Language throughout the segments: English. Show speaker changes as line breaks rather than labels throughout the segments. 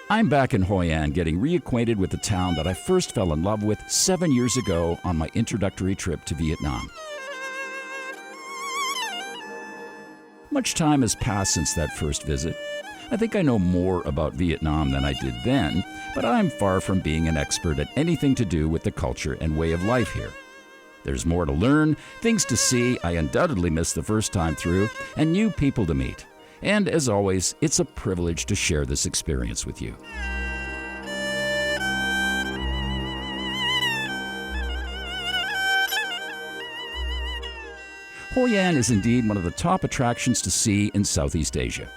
I'm back in Hoi An getting reacquainted with the town that I first fell in love with 7 years ago on my introductory trip to Vietnam. Much time has passed since that first visit. I think I know more about Vietnam than I did then, but I'm far from being an expert at anything to do with the culture and way of life here. There's more to learn, things to see I undoubtedly missed the first time through, and new people to meet. And as always, it's a privilege to share this experience with you. Hoi An is indeed one of the top attractions to see in Southeast Asia.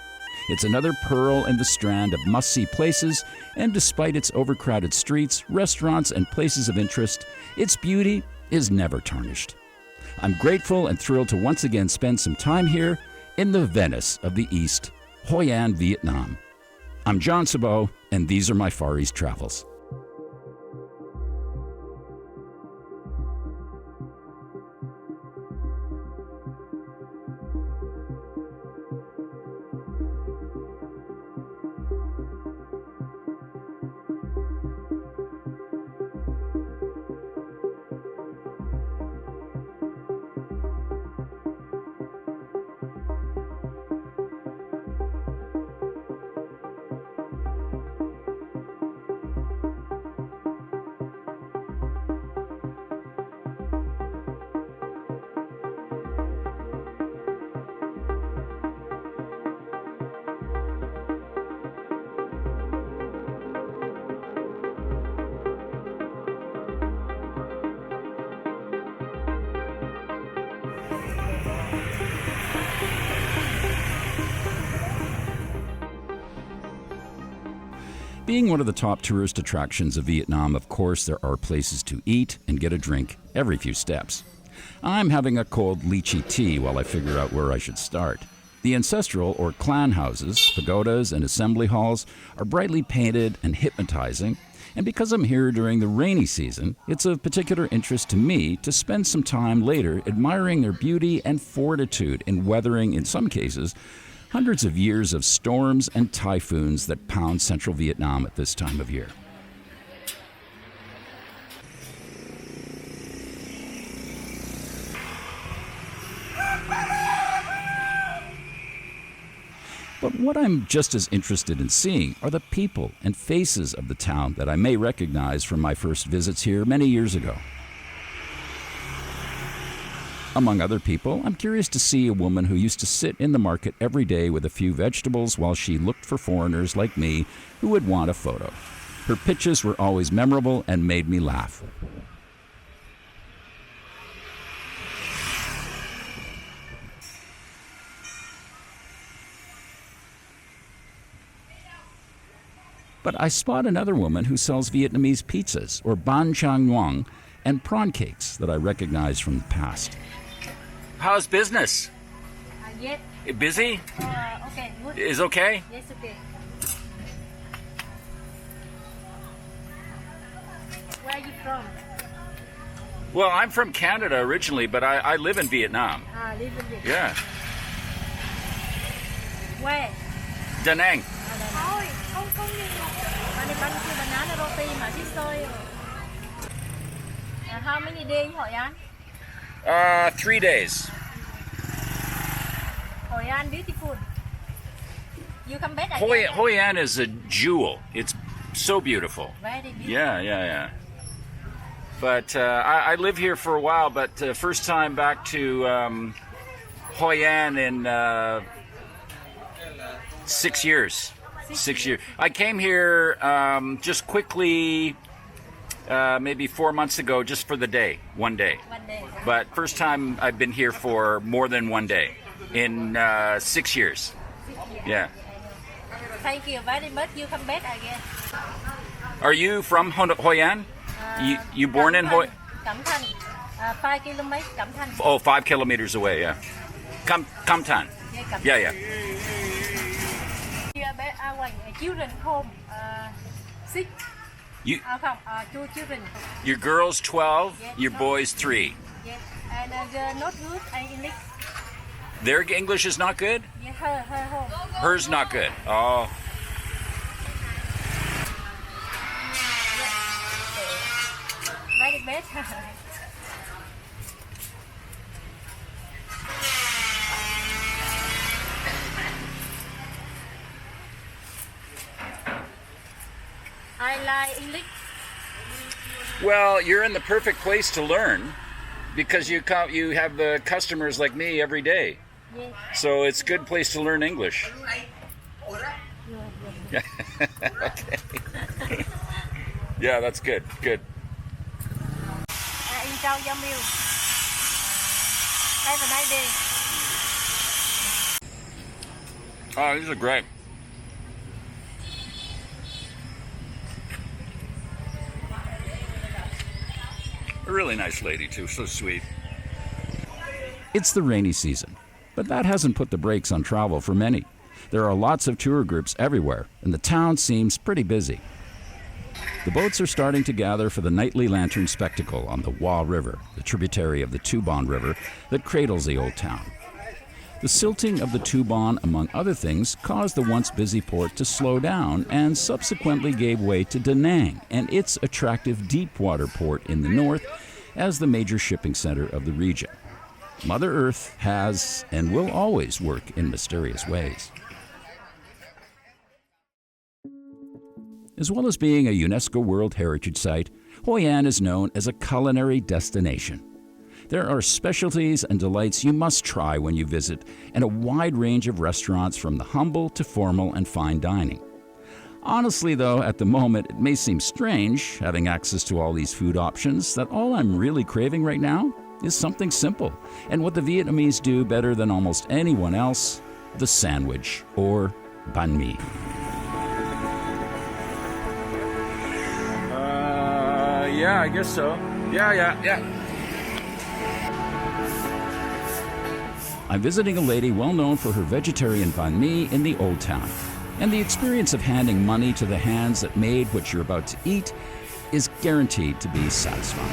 It's another pearl in the strand of must-see places, and despite its overcrowded streets, restaurants, and places of interest, its beauty is never tarnished. I'm grateful and thrilled to once again spend some time here in the Venice of the East, Hoi An, Vietnam. I'm John Sabot, and these are my Far East travels. Being one of the top tourist attractions of Vietnam, of course, there are places to eat and get a drink every few steps. I'm having a cold lychee tea while I figure out where I should start. The ancestral or clan houses, pagodas, and assembly halls are brightly painted and hypnotizing, and because I'm here during the rainy season, it's of particular interest to me to spend some time later admiring their beauty and fortitude in weathering, in some cases, hundreds of years of storms and typhoons that pound central Vietnam at this time of year. But what I'm just as interested in seeing are the people and faces of the town that I may recognize from my first visits here many years ago. Among other people, I'm curious to see a woman who used to sit in the market every day with a few vegetables while she looked for foreigners like me who would want a photo. Her pitches were always memorable and made me laugh. But I spot another woman who sells Vietnamese pizzas, or banh chang nuong, and prawn cakes that I recognize from the past. How's business?
Yes.
Busy?
Okay, good.
Is okay?
Yes, okay. Where are you from?
Well, I'm from Canada originally, but I live in Vietnam.
Live in Vietnam.
Yeah.
Where?
Da Nang.
Thôi, không nhiều. Banh kia banana roti mà xích xôi. How many days Hoi An?
3 days.
Hoi An beautiful. You come back again?
Hoi An is a jewel. It's so beautiful.
Very beautiful.
Yeah. But I live here for a while, but first time back to Hoi An in 6 years. 6 years. I came here just quickly, maybe 4 months ago, just for the day, 1 day.
1 day.
But first time I've been here for more than 1 day in 6 years. Yeah.
Thank you very much. You come back again.
Are you from Hoi An? You born in Hoi?
Cẩm Thành. 5 kilometers, Cẩm Thành.
Oh, 5 kilometers away, yeah. Cam Tan. Yeah.
Children home, 6. Two children.
Your girl's 12,
yes,
your boy's 3.
Yes, and they're not good at English.
Their English is not good?
Yeah, her home.
Hers not good. Oh.
it. I like English.
Well, you're in the perfect place to learn because you have the customers like me every day.
Yes.
So it's a good place to learn English. Okay. Yeah, that's good. Good.
Enjoy your meal. Have a nice day.
Oh, these are great. A really nice lady, too. So sweet. It's the rainy season, but that hasn't put the brakes on travel for many. There are lots of tour groups everywhere, and the town seems pretty busy. The boats are starting to gather for the nightly lantern spectacle on the Hua River, the tributary of the Tuban River that cradles the old town. The silting of the Tuban, among other things, caused the once busy port to slow down and subsequently gave way to Da Nang and its attractive deep water port in the north as the major shipping center of the region. Mother Earth has and will always work in mysterious ways. As well as being a Unesco World Heritage Site, Hoi An is known as a culinary destination. There are specialties and delights you must try when you visit, and a wide range of restaurants from the humble to formal and fine dining. Honestly, though, at the moment, it may seem strange, having access to all these food options, that all I'm really craving right now is something simple, and what the Vietnamese do better than almost anyone else, the sandwich, or banh mi. Yeah, I guess so. Yeah. I'm visiting a lady well known for her vegetarian banh mi in the Old Town. And the experience of handing money to the hands that made what you're about to eat is guaranteed to be satisfying.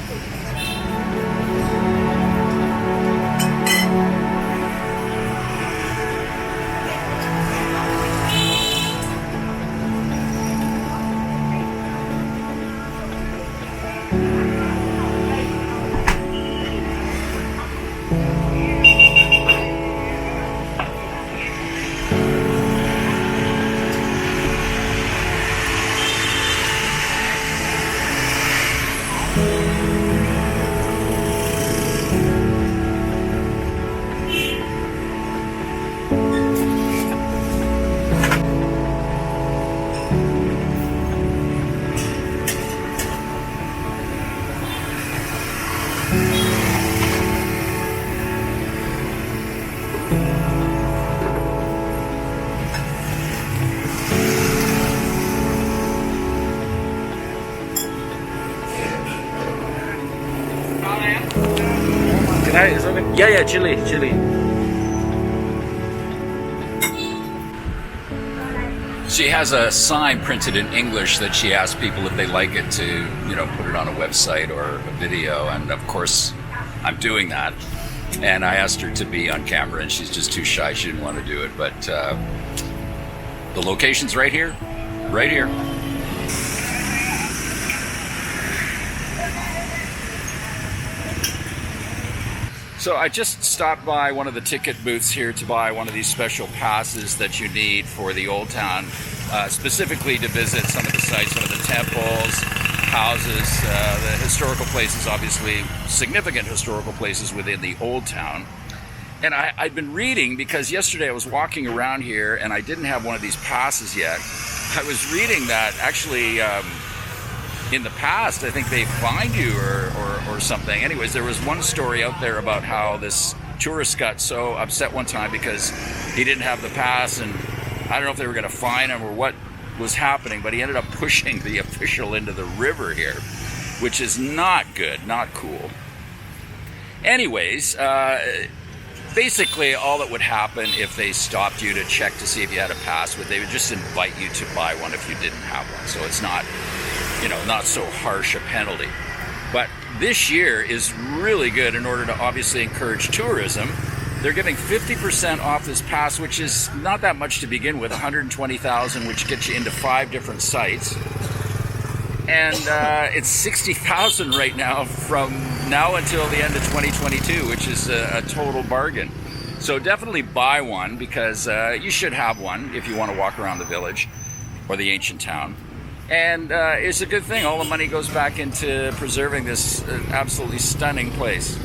Is that okay? Yeah, chili. She has a sign printed in English that she asks people if they like it to, put it on a website or a video. And of course, I'm doing that. And I asked her to be on camera, and she's just too shy. She didn't want to do it. But the location's right here. Right here. So I just stopped by one of the ticket booths here to buy one of these special passes that you need for the Old Town, specifically to visit some of the sites, some of the temples, houses, the historical places, obviously significant historical places within the Old Town. And I'd been reading, because yesterday I was walking around here and I didn't have one of these passes yet. I was reading that actually in the past, I think they fined you or something. Anyways, there was one story out there about how this tourist got so upset one time because he didn't have the pass, and I don't know if they were going to fine him or what was happening, but he ended up pushing the official into the river here, which is not good, not cool. Anyways, basically all that would happen if they stopped you to check to see if you had a pass, they would just invite you to buy one if you didn't have one. So it's not, not so harsh a penalty. But this year is really good in order to obviously encourage tourism. They're giving 50% off this pass, which is not that much to begin with, $120,000, which gets you into 5 different sites. And it's 60,000 right now from now until the end of 2022, which is a total bargain. So definitely buy one, because you should have one if you want to walk around the village or the ancient town. And it's a good thing. All the money goes back into preserving this absolutely stunning place.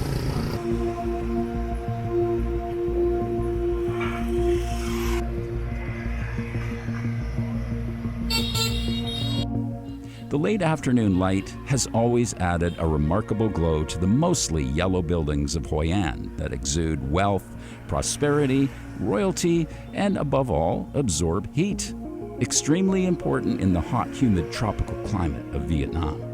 The late afternoon light has always added a remarkable glow to the mostly yellow buildings of Hoi An that exude wealth, prosperity, royalty, and above all, absorb heat. Extremely important in the hot, humid tropical climate of Vietnam.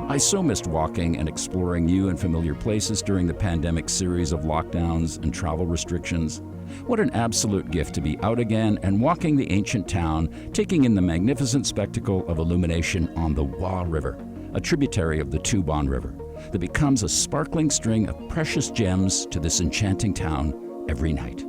I so missed walking and exploring new and familiar places during the pandemic series of lockdowns and travel restrictions. What an absolute gift to be out again and walking the ancient town, taking in the magnificent spectacle of illumination on the Hua River, a tributary of the Tu Bon River, that becomes a sparkling string of precious gems to this enchanting town every night.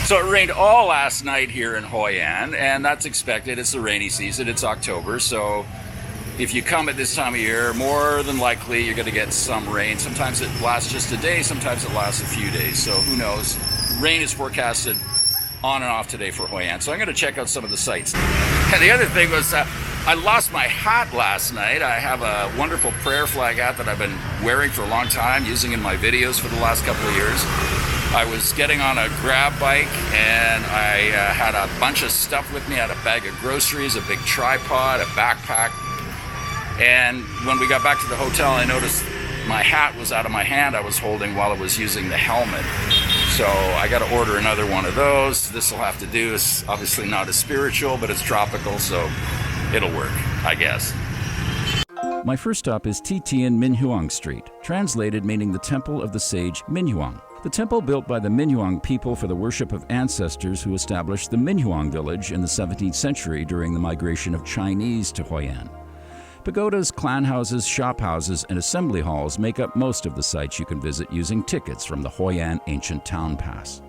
So it rained all last night here in Hoi An, and that's expected. It's the rainy season, it's October, so if you come at this time of year, more than likely you're going to get some rain. Sometimes it lasts just a day, sometimes it lasts a few days, so who knows. Rain is forecasted on and off today for Hoi An, so I'm going to check out some of the sites. And the other thing was I lost my hat last night. I have a wonderful prayer flag hat that I've been wearing for a long time, using in my videos for the last couple of years. I was getting on a grab bike and I had a bunch of stuff with me. I had a bag of groceries, a big tripod, a backpack. And when we got back to the hotel, I noticed my hat was out of my hand I was holding while I was using the helmet. So I got to order another one of those. This will have to do. It's obviously not as spiritual, but it's tropical, so it'll work, I guess. My first stop is Titian Minh Huang Street, translated meaning the temple of the sage Minh Huang. The temple built by the Minh Huang people for the worship of ancestors who established the Minh Huang village in the 17th century during the migration of Chinese to Hoi An. Pagodas, clan houses, shop houses, and assembly halls make up most of the sites you can visit using tickets from the Hoi An Ancient Town Pass.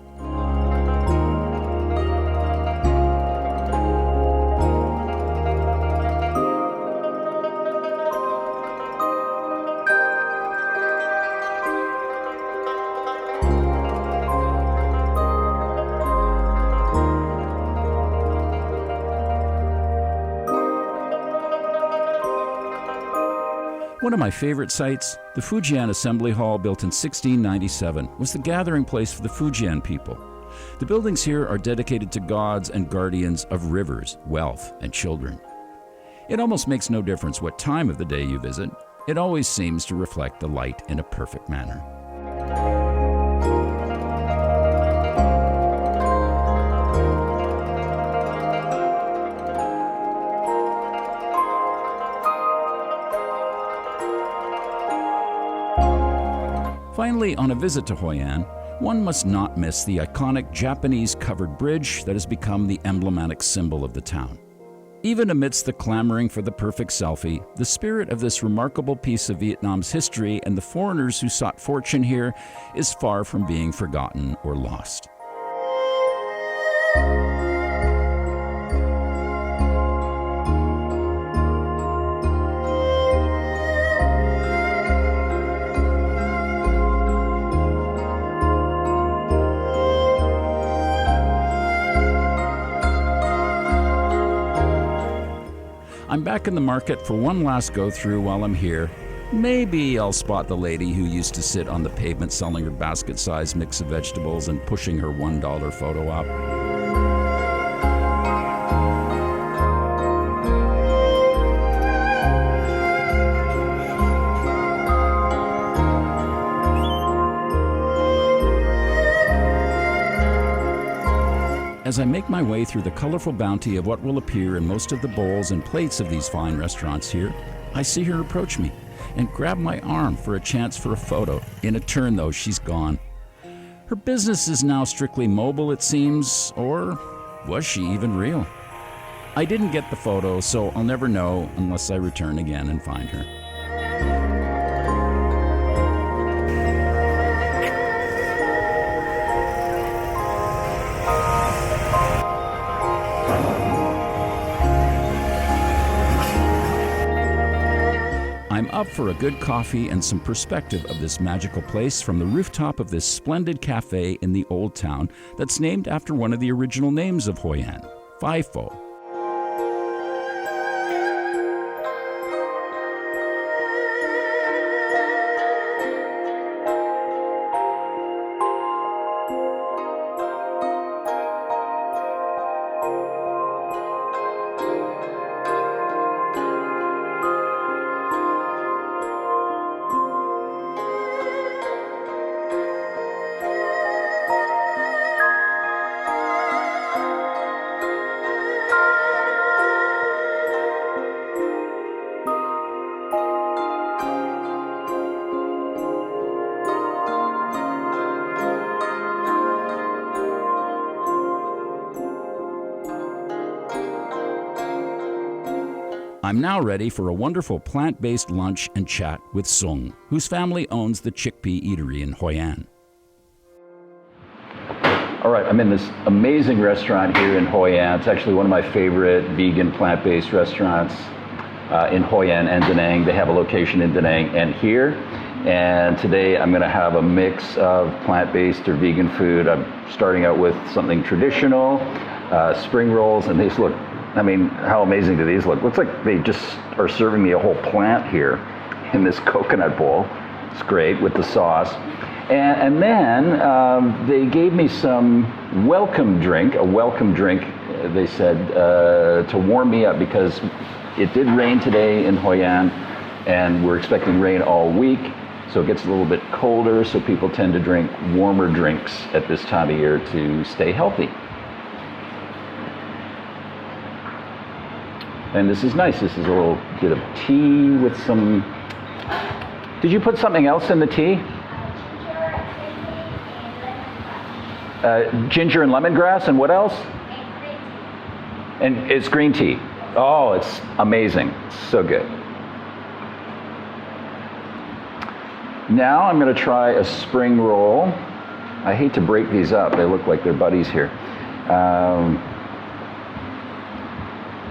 One of my favorite sites, the Fujian Assembly Hall, built in 1697, was the gathering place for the Fujian people. The buildings here are dedicated to gods and guardians of rivers, wealth, and children. It almost makes no difference what time of the day you visit. It always seems to reflect the light in a perfect manner. Finally, on a visit to Hoi An, one must not miss the iconic Japanese covered bridge that has become the emblematic symbol of the town. Even amidst the clamoring for the perfect selfie, the spirit of this remarkable piece of Vietnam's history and the foreigners who sought fortune here is far from being forgotten or lost. I'm back in the market for one last go-through while I'm here. Maybe I'll spot the lady who used to sit on the pavement selling her basket-sized mix of vegetables and pushing her $1 photo op. As I make my way through the colorful bounty of what will appear in most of the bowls and plates of these fine restaurants here, I see her approach me and grab my arm for a chance for a photo. In a turn, though, she's gone. Her business is now strictly mobile, it seems, or was she even real? I didn't get the photo, so I'll never know unless I return again and find her. I'm up for a good coffee and some perspective of this magical place from the rooftop of this splendid cafe in the old town that's named after one of the original names of Hoi An, Phi Pho. I'm now ready for a wonderful plant-based lunch and chat with Dung, whose family owns the Chickpea Eatery in Hoi An. All right, I'm in this amazing restaurant here in Hoi An. It's actually one of my favorite vegan plant-based restaurants in Hoi An and Da Nang. They have a location in Da Nang and here. And today I'm gonna have a mix of plant-based or vegan food. I'm starting out with something traditional, spring rolls, and these look, I mean, how amazing do these look? Looks like they just are serving me a whole plant here in this coconut bowl. It's great with the sauce. And then they gave me some welcome drink, they said, to warm me up because it did rain today in Hoi An and we're expecting rain all week. So it gets a little bit colder, so people tend to drink warmer drinks at this time of year to stay healthy. And this is nice. This is a little bit of tea with some... Did you put something else in the tea? Ginger and lemongrass, and what else? And it's green tea. Oh, it's amazing. It's so good. Now I'm going to try a spring roll. I hate to break these up. They look like they're buddies here.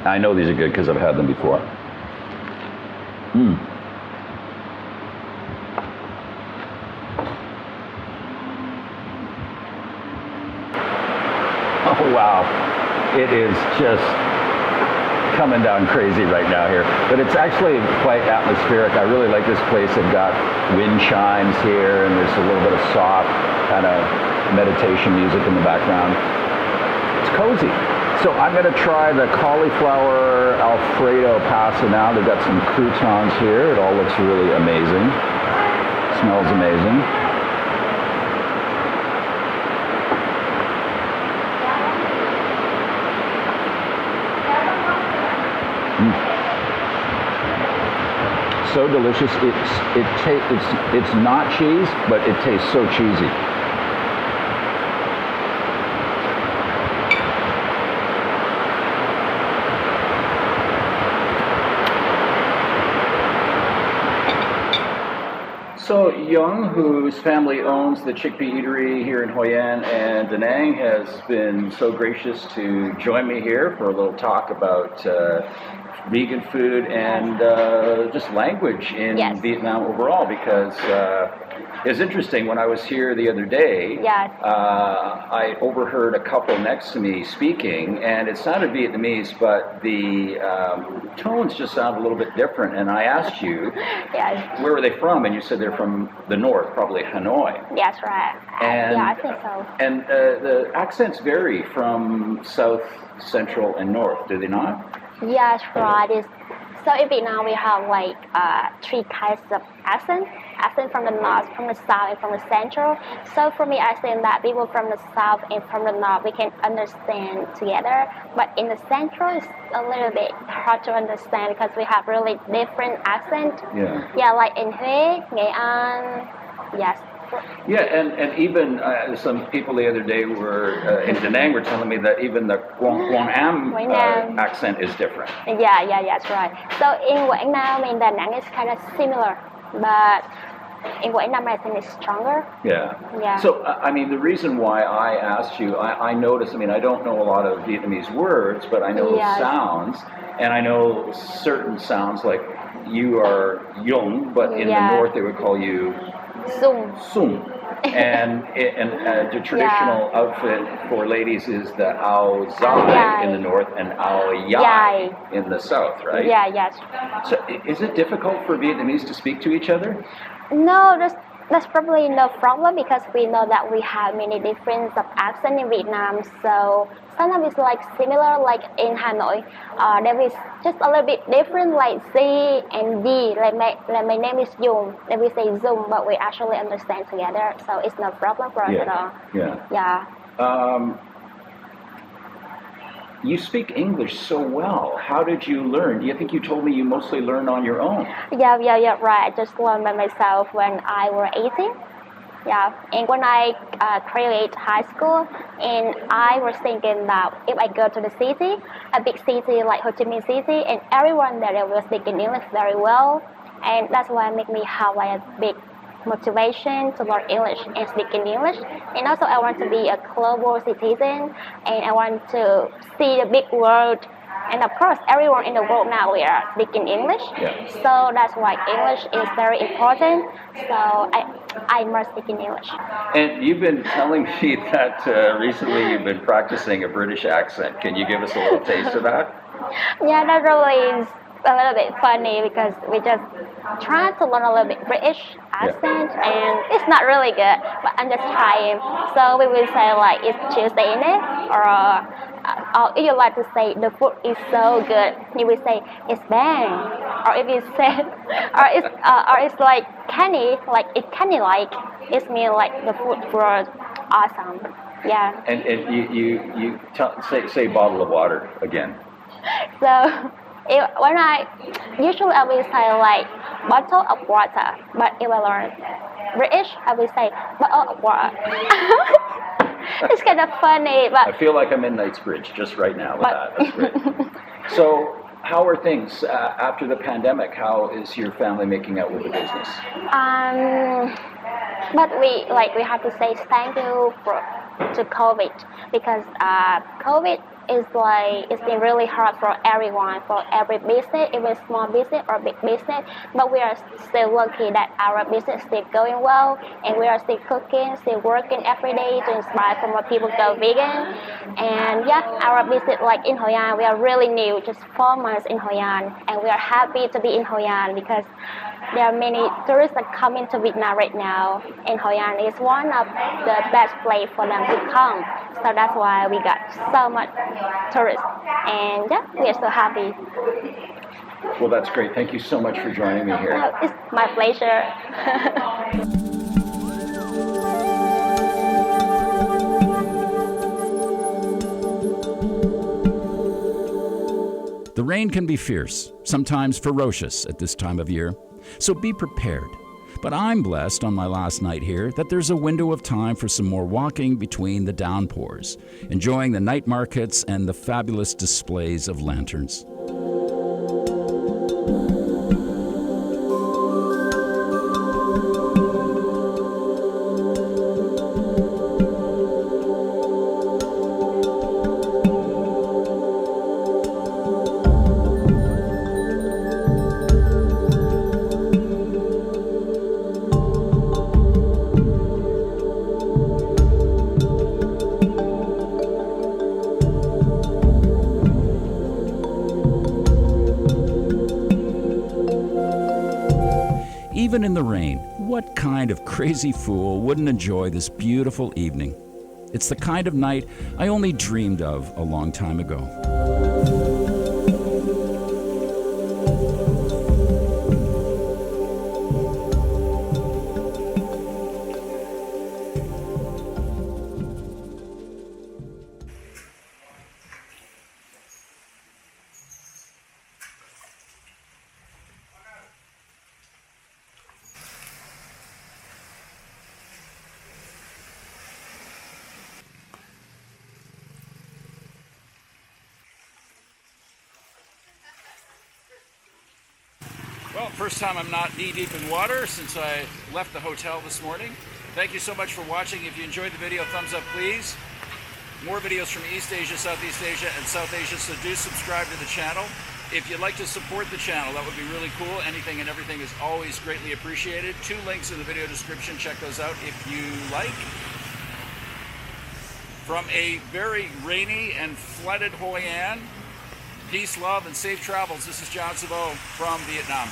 I know these are good because I've had them before. Oh wow, it is just coming down crazy right now here. But it's actually quite atmospheric. I really like this place. They've got wind chimes here and there's a little bit of soft kind of meditation music in the background. It's cozy. So I'm going to try the cauliflower Alfredo pasta now. They've got some croutons here. It all looks really amazing. Smells amazing. So delicious. It's not cheese, but it tastes so cheesy. So Dung, whose family owns the Chickpea Eatery here in Hoi An and Da Nang, has been so gracious to join me here for a little talk about
vegan food and just language in
Yes.
Vietnam overall, because it's interesting. When I was here the other day,
Yes.
I overheard a couple next to me speaking, and it sounded Vietnamese, but the tones just sound a little bit different. And I asked you,
Yes.
where were they from? And you said they're from the north, probably Hanoi.
Yes, right.
And,
Yeah, I think so.
And the accents vary from south, central, and north, do they not?
Yes, right. So in Vietnam, we have like three kinds of accent. Accent from the north, from the south, and from the central. So for me, I think that people from the south and from the north, we can understand together. But in the central, it's a little bit hard to understand because we have really different accent.
Yeah.
Yeah, like in Hue, Nghệ An. Yes.
Yeah, and even some people the other day were in Da Nang were telling me that even the Quang Am accent is different.
Yeah, that's right. So in Quảng Nam, in Da Nang, it's kind of similar, but in Quảng Nam, I think it's stronger.
Yeah.
Yeah.
So, I mean, the reason why I asked you, I noticed, I mean, I don't know a lot of Vietnamese words, but I know
Yes.
sounds, and I know certain sounds like you are Yung, but in the north they would call you
Dung.
Sung. And the traditional outfit for ladies is the Ao Zai in the north and Ao Yai in the south, right?
Yeah, yes.
So is it difficult for Vietnamese to speak to each other?
No, that's probably no problem because we know that we have many different of accent in Vietnam. So sometimes it's like similar, like in Hanoi. There is just a little bit different, like Z and D. Like my name is Dung. Then we say Zoom, but we actually understand together. So it's no problem for us at all.
Yeah. You speak English so well. How did you learn? Do you think you told me you mostly learned on your own?
Yeah, right. I just learned by myself when I was 18. Yeah, and when I graduated high school, and I was thinking that if I go to the city, a big city like Ho Chi Minh City, and everyone there will speak English very well, and that's why it made me have like a big motivation to learn English and speak in English. And also I want to be a global citizen, and I want to see the big world. And of course, everyone in the world now we are speaking English.
Yeah.
So that's why English is very important. So I must speak in English.
And you've been telling me that recently you've been practicing a British accent. Can you give us a little taste of that?
Yeah, that really is a little bit funny because we just try to learn a little bit British accent, and it's not really good, but I'm just trying. So we will say like it's Tuesday in it, or if you like to say the food is so good, you will say it's Banh, or if you say, or it's like candy, like it's candy like, it means like the food was awesome. Yeah.
And you say bottle of water again.
So when I will say like bottle of water, but if I learn British, I will say bottle of water. It's kind of funny, but
I feel like I'm in Knightsbridge just right now with that. That's great. So, how are things after the pandemic? How is your family making out with the business?
But we have to say thank you to COVID because COVID is like it's been really hard for everyone, for every business, even small business or big business. But we are still lucky that our business is still going well, and we are still cooking, still working every day to inspire more people to go vegan. And yeah, our business like in Hoi An, we are really new, just 4 months in Hoi An, and we are happy to be in Hoi An because there are many tourists that come into Vietnam right now, and Hoi An is one of the best place for them to come. So that's why we got so much tourists, and yeah, we are so happy.
Well, that's great. Thank you so much for joining me here.
It's my pleasure.
The rain can be fierce, sometimes ferocious at this time of year, so be prepared. But I'm blessed on my last night here that there's a window of time for some more walking between the downpours, enjoying the night markets and the fabulous displays of lanterns. even in the rain. What kind of crazy fool wouldn't enjoy this beautiful evening? It's the kind of night I only dreamed of a long time ago. Well, first time I'm not knee-deep in water since I left the hotel this morning. Thank you so much for watching. If you enjoyed the video, thumbs up please. More videos from East Asia, Southeast Asia, and South Asia, so do subscribe to the channel. If you'd like to support the channel, that would be really cool. Anything and everything is always greatly appreciated. 2 links in the video description. Check those out if you like. From a very rainy and flooded Hoi An, peace, love, and safe travels. This is John Sabo from Vietnam.